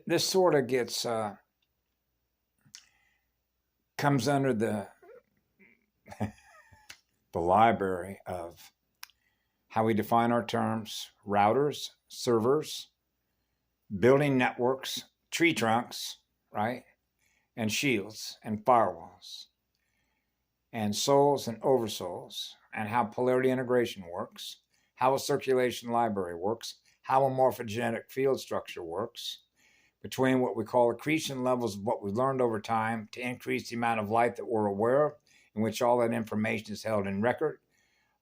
This sort of gets comes under the library of how we define our terms: routers, servers, building networks, tree trunks, right, and shields and firewalls, and souls and oversouls, and how polarity integration works, how a circulation library works, how a morphogenetic field structure works, between what we call accretion levels of what we learned over time to increase the amount of light that we're aware of, in which all that information is held in record,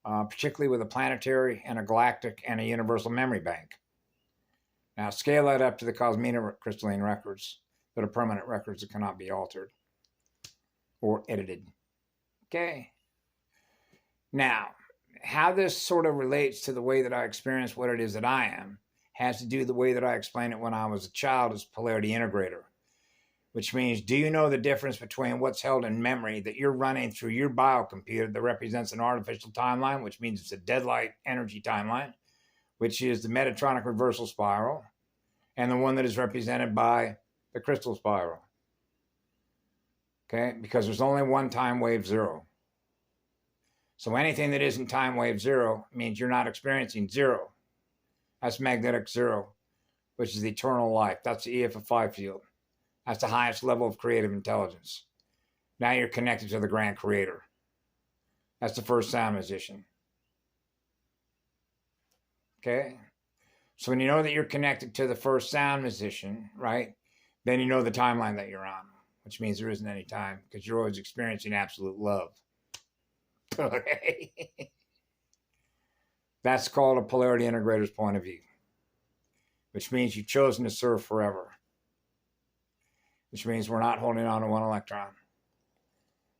particularly with a planetary and a galactic and a universal memory bank. Now, scale that up to the cosmina crystalline records that are permanent records that cannot be altered or edited. Okay? Now, how this sort of relates to the way that I experience what it is that I am has to do with the way that I explained it when I was a child as polarity integrator, which means, do you know the difference between what's held in memory that you're running through your biocomputer that represents an artificial timeline, which means it's a deadlight energy timeline, which is the Metatronic reversal spiral, and the one that is represented by the crystal spiral? Okay, because there's only one time wave zero. So anything that isn't time wave zero means you're not experiencing zero. That's magnetic zero, which is eternal life. That's the EFFI field. That's the highest level of creative intelligence. Now you're connected to the grand creator. That's the first sound musician. Okay? So when you know that you're connected to the first sound musician, right, then you know the timeline that you're on, which means there isn't any time because you're always experiencing absolute love. Okay? That's called a polarity integrator's point of view, which means you've chosen to serve forever, which means we're not holding on to one electron.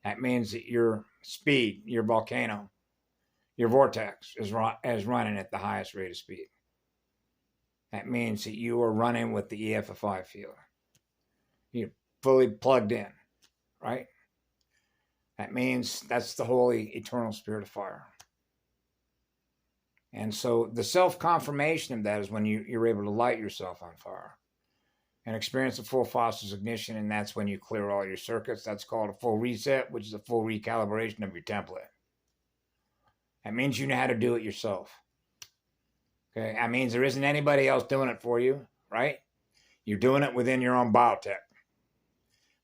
That means that your speed, your volcano, your vortex is running at the highest rate of speed. That means that you are running with the EFFI field. You're fully plugged in, right? That means that's the holy eternal spirit of fire. And so the self-confirmation of that is when you're able to light yourself on fire and experience a full phosphorus ignition, and that's when you clear all your circuits. That's called a full reset, which is a full recalibration of your template. That means you know how to do it yourself. Okay, that means there isn't anybody else doing it for you, right? You're doing it within your own biotech,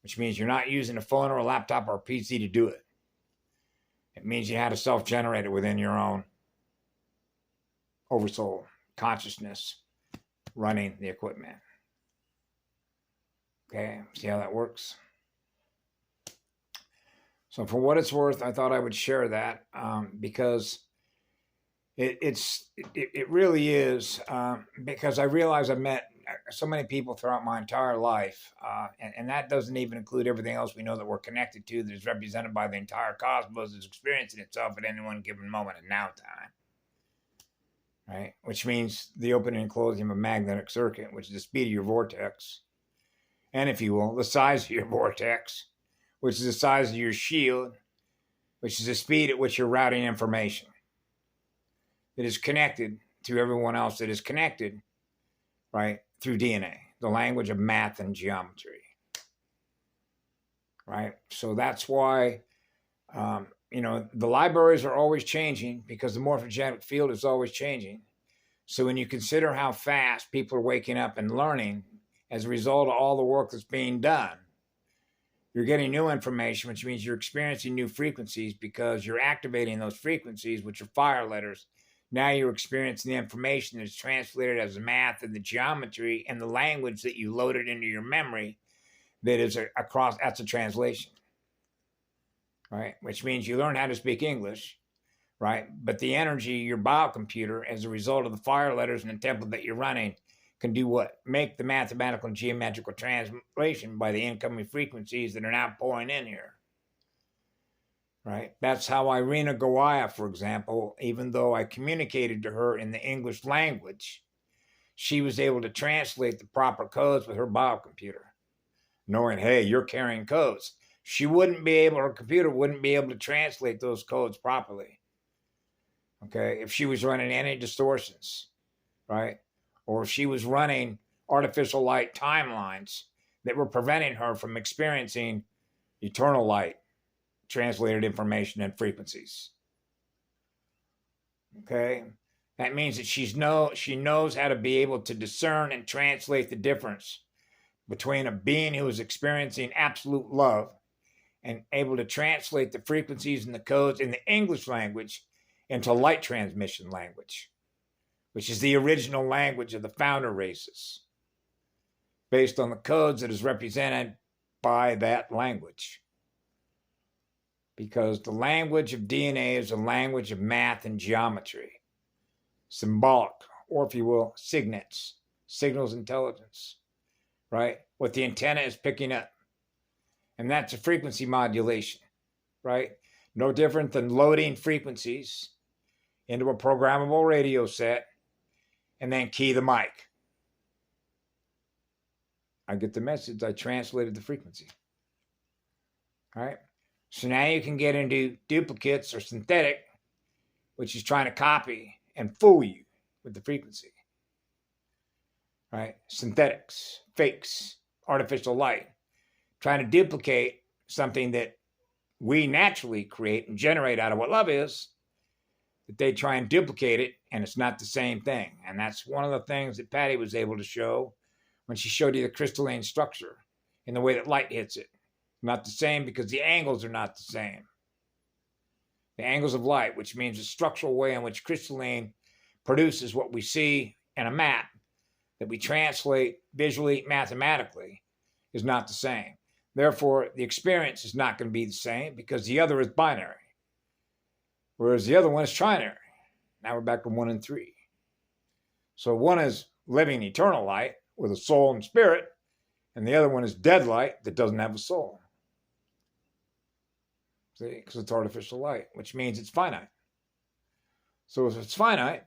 which means you're not using a phone or a laptop or a PC to do it. It means you had to self-generate it within your own oversoul consciousness running the equipment. Okay, see how that works? So for what it's worth, I thought I would share that because it really is, because I realize I've met so many people throughout my entire life, and that doesn't even include everything else we know that we're connected to that is represented by the entire cosmos that's experiencing itself at any one given moment in now time. Right? Which means the opening and closing of a magnetic circuit, which is the speed of your vortex, and if you will, the size of your vortex, which is the size of your shield, which is the speed at which you're routing information that is connected to everyone else that is connected, right, through DNA, the language of math and geometry, right? So that's why, the libraries are always changing because the morphogenetic field is always changing. So when you consider how fast people are waking up and learning as a result of all the work that's being done, you're getting new information, which means you're experiencing new frequencies because you're activating those frequencies, which are fire letters. Now you're experiencing the information that's translated as math and the geometry and the language that you loaded into your memory that is across, that's a translation, right? Which means you learn how to speak English, right? But the energy, your biocomputer, as a result of the fire letters and the template that you're running, can do what? Make the mathematical and geometrical translation by the incoming frequencies that are now pouring in here. Right? That's how Irina Gawaya, for example, even though I communicated to her in the English language, she was able to translate the proper codes with her biocomputer, knowing, hey, you're carrying codes. Her computer wouldn't be able to translate those codes properly. Okay, if she was running any distortions, right? Or if she was running artificial light timelines that were preventing her from experiencing eternal light, translated information, and frequencies. Okay? That means that she knows how to be able to discern and translate the difference between a being who is experiencing absolute love and able to translate the frequencies and the codes in the English language into light transmission language, which is the original language of the founder races, based on the codes that is represented by that language. Because the language of DNA is a language of math and geometry, symbolic, or if you will, signets, signals intelligence, right? What the antenna is picking up. And that's a frequency modulation, right? No different than loading frequencies into a programmable radio set and then key the mic. I get the message, I translated the frequency. All right? So now you can get into duplicates or synthetic, which is trying to copy and fool you with the frequency. Right? Synthetics, fakes, artificial light, trying to duplicate something that we naturally create and generate out of what love is, that they try and duplicate it, and it's not the same thing. And that's one of the things that Patty was able to show when she showed you the crystalline structure and the way that light hits it. Not the same because the angles are not the same. The angles of light, which means the structural way in which crystalline produces what we see in a map that we translate visually, mathematically, is not the same. Therefore, the experience is not going to be the same because the other is binary, whereas the other one is trinary. Now we're back to 1 and 3. So one is living eternal light with a soul and spirit, and the other one is dead light that doesn't have a soul. See, because it's artificial light, which means it's finite. So if it's finite,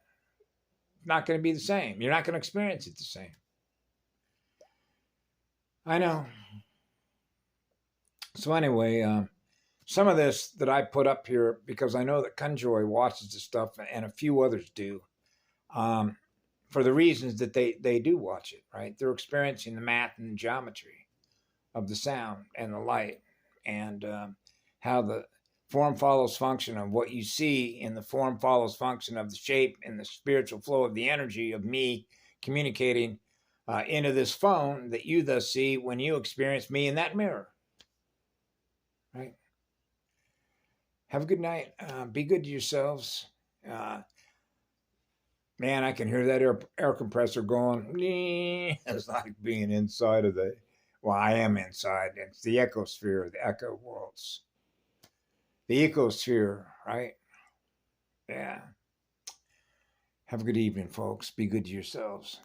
it's not going to be the same. You're not going to experience it the same. I know. So anyway, some of this that I put up here, because I know that Kunjoy watches this stuff and a few others do, for the reasons that they do watch it, right? They're experiencing the math and the geometry of the sound and the light, and how the form follows function of what you see in the form follows function of the shape and the spiritual flow of the energy of me communicating into this phone that you thus see when you experience me in that mirror. Right? Have a good night. Be good to yourselves. Man, I can hear that air compressor going. It's like being inside of the, well, I am inside. It's the ecosphere, the echo worlds. The ecosphere, right? Yeah. Have a good evening, folks. Be good to yourselves.